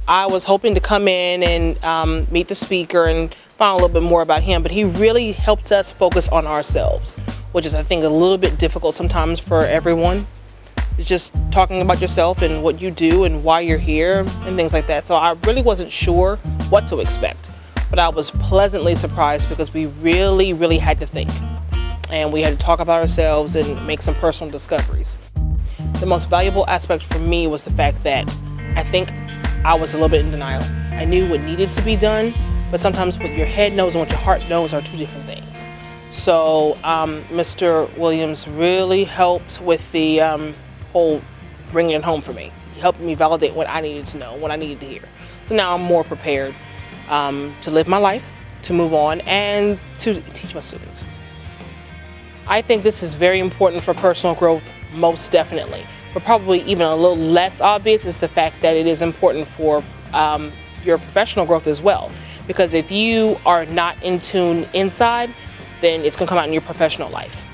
I was hoping to come in and meet the speaker and find a little bit more about him, but he really helped us focus on ourselves, which is, I think, a little bit difficult sometimes for everyone. It's just talking about yourself and what you do and why you're here and things like that. So I really wasn't sure what to expect, but I was pleasantly surprised because we really had to think, and we had to talk about ourselves and make some personal discoveries. The most valuable aspect for me was the fact that I think I was a little bit in denial. I knew what needed to be done, but sometimes what your head knows and what your heart knows are two different things. So Mr. Williams really helped with the whole bringing it home for me. He helped me validate what I needed to know, what I needed to hear. So now I'm more prepared to live my life, to move on, and to teach my students. I think this is very important for personal growth, most definitely. But probably even a little less obvious is the fact that it is important for your professional growth as well. Because if you are not in tune inside, then it's going to come out in your professional life.